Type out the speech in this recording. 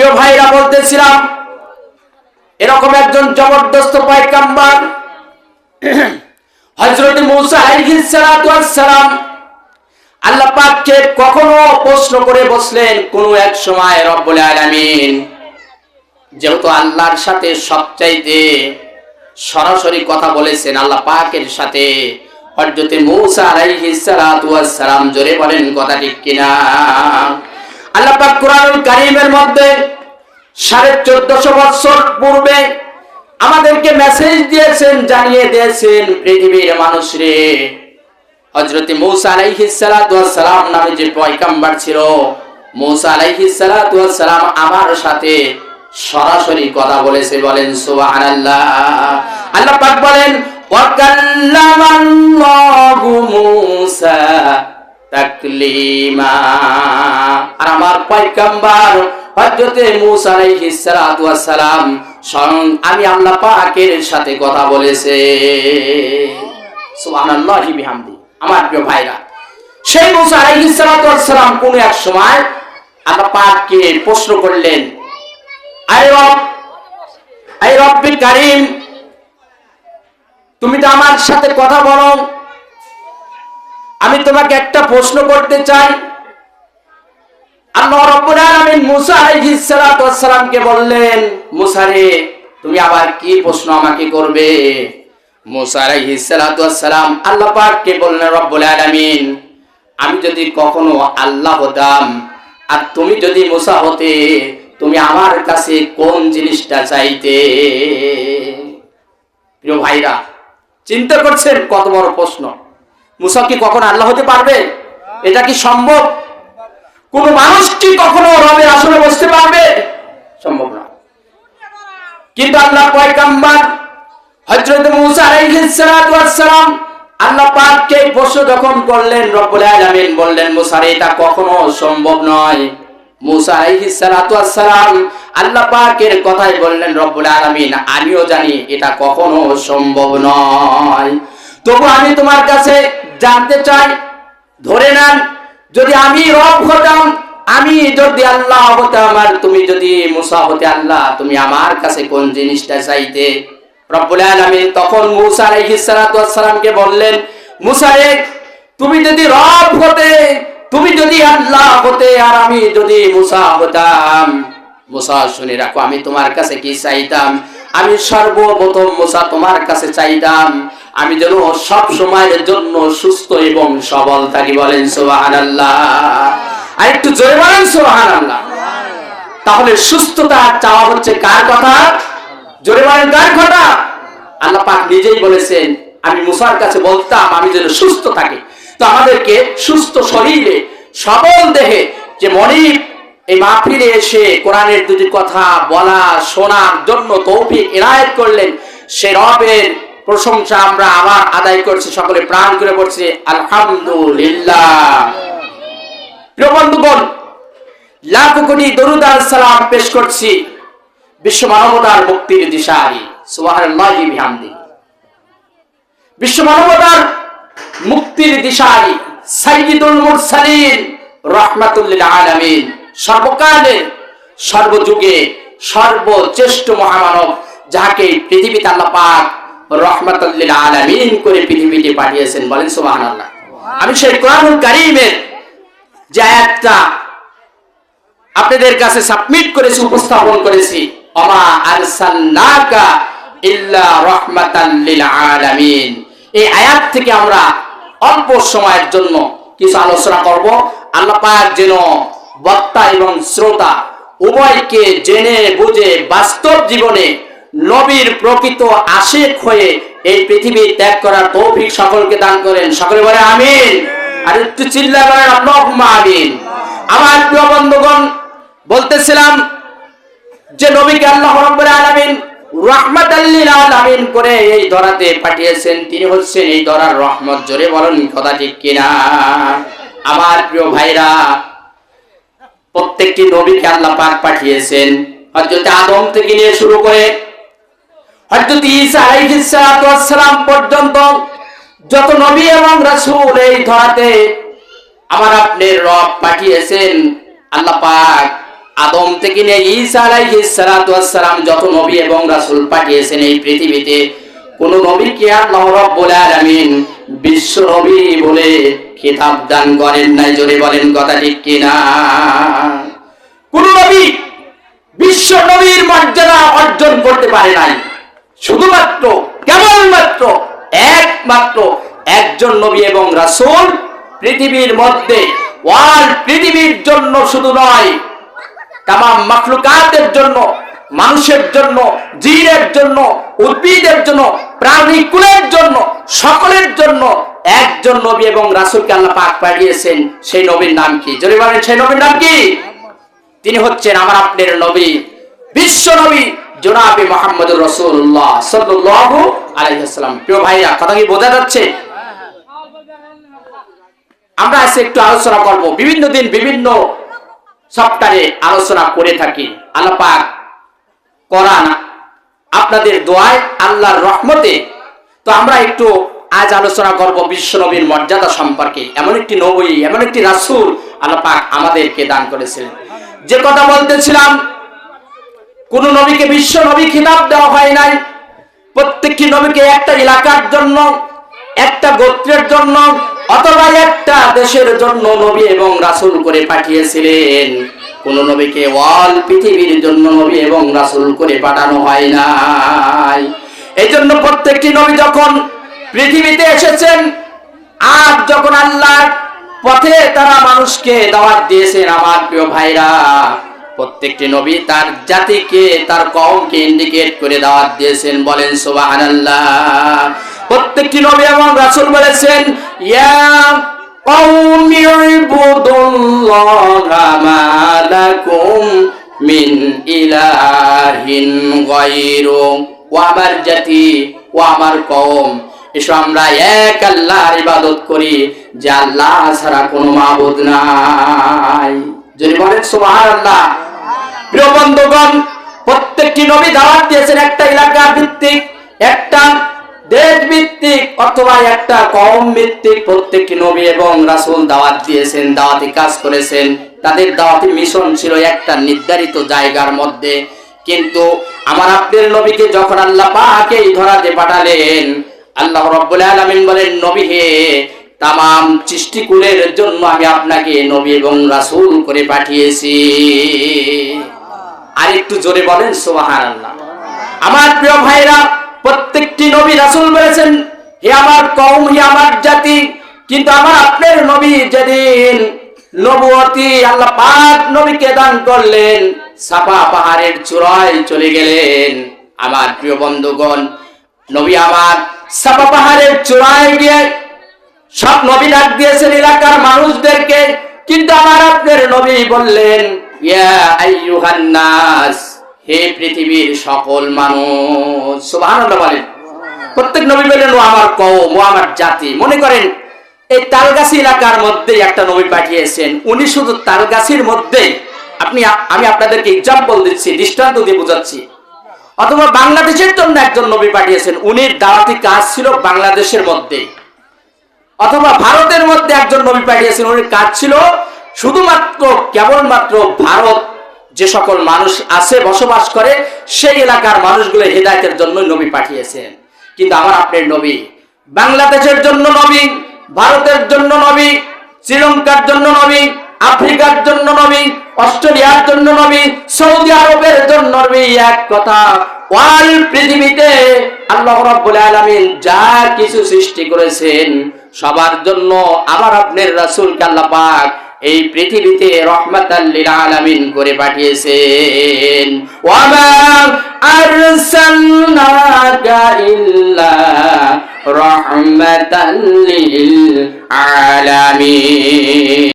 প্রিয় ভাইরা, বলতেছিলাম এরকম একজন জবরদস্ত পয়গম্বর হযরত মূসা আলাইহিস সালাতু ওয়াস সালাম আল্লাহ পাককে কখনো প্রশ্ন করে বসলেন কোন এক সময় রব্বুল আলামিন যেহেতু আল্লাহর সাথে সবচাইতে সরাসরি কথা বলেছেন আল্লাহ পাকের সাথে হযরত মূসা আলাইহিস সালাতু ওয়াস সালাম, জোরে বলেন কথা ঠিক কিনা? আল্লাহ পাক কোরআনুল কারীমের মধ্যে 1450 বছর পূর্বে আমাদেরকে মেসেজ দিয়েছেন, জানিয়ে দিয়েছেন পৃথিবীর মানুষরে হযরত মূসা আলাইহিস সালাতু ওয়াস সালাম নামে যে পয়গম্বর ছিল, মূসা আলাইহিস সালাতু ওয়াস সালাম আমার সাথে সরাসরি কথা বলেছে। বলেন সুবহানাল্লাহ। আল্লাহ পাক বলেন ওয়া কাল্লামাল্লাহু মূসা তাকলিমা, আর আমার পয়গম্বর হযরত মূসা আলাইহিস সালাতু ওয়াস সালাম স্বয়ং আমি আল্লাহ পাকের সাথে কথা বলেছে। সুবহানাল্লাহি বিহামদি। আমার প্রিয় ভাইরা, সেই মূসা আলাইহিস সালাতু ওয়াস সালাম কোন এক সময় আল্লাহ পাককে প্রশ্ন করলেন, আই রব্বি কারীম, তুমি তো আমার সাথে কথা বলো, আমি তোমাকে একটা প্রশ্ন করতে চাই। আল্লাহ রাব্বুল আলামিন মূসা আলাইহিস সালাতু ওয়াস সালামকে বললেন, মূসা রে, তুমি আবার কি প্রশ্ন আমাকে করবে? মূসা আলাইহিস সালাতু ওয়াস সালাম আল্লাহ পাককে বললেন, রব্বুল আলামিন, আমি যদি কখনো আল্লাহ হতাম আর তুমি যদি মূসা হতে, তুমি আমার কাছে কোন জিনিসটা চাইতে? প্রিয় ভাইরা, চিন্তা করছেন কত বড় প্রশ্ন। মূসা কি কখনো আল্লাহ হতে পারবে? এটা কি সম্ভব? কোন মানুষ কি কখনো রবের আসনে বসতে পারবে? সম্ভব না। কিন্তু আল্লাহ পয়গম্বর হযরত মূসা আলাইহিস সালাতু ওয়াস সালাম আল্লাহ পাককে প্রশ্ন যখন করলেন, রব্বুল আলামিন বললেন, মূসা রে, এটা কখনো সম্ভব নয়। মূসা আলাইহিস সালাতু ওয়াস সালাম আল্লাহ পাকের কথাই বললেন, রব্বুল আলামিন, আমিও জানি এটা কখনো সম্ভব নয়। তবু আমি তোমার কাছে জানতে চাই, ধরে নেন যদি আমি রব হতাম, আমি যদি আল্লাহ হতাম আর তুমি যদি মূসা হতে আল্লাহ, তুমি আমার কাছে কোন জিনিসটা চাইতে? রব্বুল আলামিন তখন মূসা আলাইহিস সালাতু ওয়াস সালামকে বললেন, মূসা রে, তুমি যদি রব হতে, তুমি যদি আল্লাহ হতে আর আমি যদি মূসা হতাম, মূসা শুনে রাখো, আমি তোমার কাছে কি চাইতাম? আমি সর্বপ্রথম মূসা তোমার কাছে চাইতাম আমি যেন সব সময়ের জন্য সুস্থ এবং সবল থাকি। বলেন সুবহানাল্লাহ। আর একটু জোরে বলেন সুবহানাল্লাহ। তাহলে সুস্থতা চাওয়া হচ্ছে কার কথা? জোরে বলেন কার কথা? আল্লাহ পাক নিজেই বলেছেন, আমি মূসার কাছে বলতাম আমি যেন সুস্থ থাকি। তো আমাদেরকে সুস্থ শরীরে সবল দেহে যে মনিব এই মাহফিলে এসে কোরআনের দুটি কথা বলা শোনার জন্য তৌফিক ইনায়েত করলেন, সে রবের প্রশংসা আমরা আবার আদায় করছি, সকলে প্রাণ করে পড়ছি আলহামদুলিল্লাহ। প্রিয় বন্ধুগণ, লাখ কোটি দরুদ আর সালাম পেশ করছি বিশ্ব মানবতার মুক্তির দিশারি, সুবহানাল্লাহি বিহামদি। বিশ্ব মানবতার মুক্তির দিশারি সাইয়্যিদুল মুরসালিন রাহমাতুল লিল আলামিন, সর্বকালের সর্বযুগে সর্বশ্রেষ্ঠ মহামানব, যাকে পৃথিবীতে আল্লাহ পাক রাহমাতুল লিল আলামিন করে পৃথিবীতে পাঠিয়েছেন। বলেন সুবহানাল্লাহ। আমি সেই কোরআনুল কারীমের যে আয়াতটা আপনাদের কাছে সাবমিট করেছি, উপস্থাপন করেছি, ওমা আরসালনাকা ইল্লা রাহমাতাল লিল আলামিন, এই আয়াত থেকে আমরা অল্প সময়ের জন্য কিছু আলোচনা করব। আল্লাহ পাক যেন বক্তা এবং শ্রোতা উভয়কে জেনে বুঝে বাস্তব জীবনে নবীর প্রকৃত আশিক হয়ে এই পৃথিবী ত্যাগ করার তৌফিক সকলকে দান করেন। সকলে বলে আমিন। আর একটু চিল্লায় বলেন আল্লাহুম্মা আমিন। আমার প্রিয় বন্ধুগণ, বলতেছিলাম যে নবীকে আল্লাহ রাব্বুল আলামিন রাহমাতাল লিল আলামিন করে এই ধরাতে পাঠিয়েছেন, তিনি হচ্ছেন এই ধরার রহমত। জোরে বলেন কথা ঠিক কিনা? আমার প্রিয় ভাইরা, প্রত্যেকটি নবীকে আল্লাহ পাক পাঠিয়েছেন, হযরত আদম থেকে নিয়ে শুরু করে হযরত ঈসা আলাইহিস সালাতু ওয়াস সালাম পর্যন্ত যত নবী এবং রাসূল এই ধরাতে আমার আপনার রব পাঠিয়েছেন, আল্লাহ পাক আদম থেকে নিয়ে ঈসা আলাইহিস সালাতু ওয়াস সালাম যত নবী এবং রাসূল পাঠিয়েছেন এই পৃথিবীতে, কোন নবীকে আল্লাহ রাব্বুল আলামিন বিশ্ব নবী বলে খেতাব দান করেন নাই। জোরে বলেন কথা ঠিক কিনা? কোন নবী বিশ্ব নবীর মর্যাদা অর্জন করতে পারে নাই। শুধুমাত্র কেবলমাত্র একমাত্র একজন নবী এবং রাসূল পৃথিবীর মধ্যে, ওয়ার্ল্ড পৃথিবীর জন্য শুধু নয়, তামাম মাখলুকাতের জন্য, মানুষের জন্য, জিনের জন্য, উদ্ভিদের জন্য, প্রাণী কুলের জন্য, সকলের জন্য একজন নবী এবং রাসূলকে আল্লাহ পাক পাঠিয়েছেন। সেই নবীর নাম কি? জোরে বলেন, সেই নবীর নাম কি? তিনি হচ্ছেন আমার আপনার নবী, বিশ্ব নবী জনাবে মুহাম্মদুর রাসূলুল্লাহ সাল্লাল্লাহু আলাইহি ওয়াসাল্লাম। প্রিয় ভাইরা, কথা কি বোঝা যাচ্ছে? আমরা আজকে একটু আলোচনা করব। বিভিন্ন দিন বিভিন্ন সপ্তাহে আলোচনা করে থাকি। আল্লাহ পাক কোরআন আপনাদের দোয়ায়, আল্লাহর রহমতে, তো আমরা একটু আজ আলোচনা করব বিশ্ব নবীর মর্যাদা সম্পর্কে। এমন একটি নবী, এমন একটি রাসূল আল্লাহ পাক আমাদেরকে দান করেছিলেন। যে কথা বলতেছিলাম, কোন নবীকে বিশ্ব নবী খেতাব দেওয়া হয় নাই। প্রত্যেকটি নবীকে একটা এলাকার জন্য, একটা গোত্রের জন্য অথবা একটা দেশের জন্য নবী এবং রাসূল করে পাঠিয়েছিলেন। কোন নবীকে অল পৃথিবীর জন্য নবী এবং রাসূল করে পাঠানো হয় নাই। এই জন্য প্রত্যেকটি নবী যখন পৃথিবীতে এসেছেন, আর যখন আল্লাহর পথে তারা মানুষকে দাওয়াত দিয়েছেন, আমার প্রিয় ভাইরা, প্রত্যেকটি নবী তার জাতিকে, তার কওমকে ইন্ডিকেট করে দাওয়াত দিয়েছেন। বলেন সুবহানাল্লাহ। প্রত্যেকটি নবী এবং রাসূল বলেছেন, ইয়া কওমি ইবুদুল্লাহা মা লাকুম মিন ইলাহিন গায়রু। ও আমার জাতি, ও আমার কওম, এসো আমরা এক আল্লাহর ইবাদত করি, যে আল্লাহ ছাড়া কোনো মাবুদ নাই। যদি বলেন সুবহানাল্লাহ। প্রিয় বন্ধুগণ, প্রত্যেকটি নবী দাওয়াত দিয়েছেন একটা এলাকা ভিত্তিক, একটা দেশ ভিত্তিক অথবা একটা কওম ভিত্তিক। প্রত্যেকটি নবী এবং রাসূল দাওয়াত দিয়েছেন, দাওয়াতি কাজ করেছেন। তাদের দাওয়াতি মিশন ছিল একটা নির্ধারিত জায়গার মধ্যে। কিন্তু আমার আপনার নবীকে যখন আল্লাহ পাক এই ধরাতে পাঠালেন, আল্লাহ রাব্বুল আলামিন বলেন, নবী হে, তামাম সৃষ্টিকুলের জন্য আমি আপনাকে নবী এবং রাসূল করে পাঠিয়েছি। আর একটু জোরে বলেন সুবহানাল্লাহ। আমার প্রিয় ভাইরা, প্রত্যেকটি নবী রাসূল বলেছেন, হে আমার কওম, হে আমার জাতি। কিন্তু আমার আপনার নবী যেদিন নবুয়তি আল্লাহ পাক নবীকে দান করলেন, সাফা পাহাড়ের চূড়ায় চলে গেলেন। আমার প্রিয় বন্ধুগণ, নবী আমার সাফা পাহাড়ের চূড়ায় গিয়ে সব নবী ডাক দিয়েছেন এলাকার মানুষদেরকে। কিন্তু আমার আপনার নবী বললেন, ইয়া আইয়ুহান নাস, হে পৃথিবীর সকল মানুষ। সুবহানাল্লাহ বলেন। প্রত্যেক নবী বললেন, ও আমার কওম, ও আমার জাতি। মনে করেন এই তালগাছি এলাকার মধ্যে একটা নবী পাঠিয়েছেন, উনি শুধু তালগাছির মধ্যে, আমি আপনাদেরকে এক্সাম্পল দিচ্ছি, দৃষ্টান্ত দিয়ে বোঝাচ্ছি। অথবা বাংলাদেশের জন্য একজন নবী পাঠিয়েছেন, উনির দাওয়াতি কাজ ছিল বাংলাদেশের মধ্যে। অথবা ভারতের মধ্যে একজন নবী পাঠিয়েছেন, উনির কাজ ছিল শুধুমাত্র কেবলমাত্র ভারত যে সকল মানুষ আছে, বসবাস করে, সেই এলাকার মানুষগুলো হেদায়েতের জন্য নবী পাঠিয়েছেন। কিন্তু আমার আপনার নবী বাংলাদেশের জন্য নবী, ভারতের জন্য নবী, শ্রীলঙ্কার জন্য নবী, আফ্রিকার জন্য নবী, অস্ট্রেলিয়ার জন্য নবী, সৌদি আরবের জন্য নবী। এক কথা, ওয়াল পৃথিবীতে আল্লাহ রাব্বুল আলামিন যা কিছু সৃষ্টি করেছেন সবার জন্য আমার আপনার রাসূলকে আল্লাহ পাক এই পৃথিবীতে রহমাতাল লিল আলামিন করে পাঠিয়েছেন। ওয়া মা আরসালনাকা ইল্লা রাহমাতাল লিল আলামিন।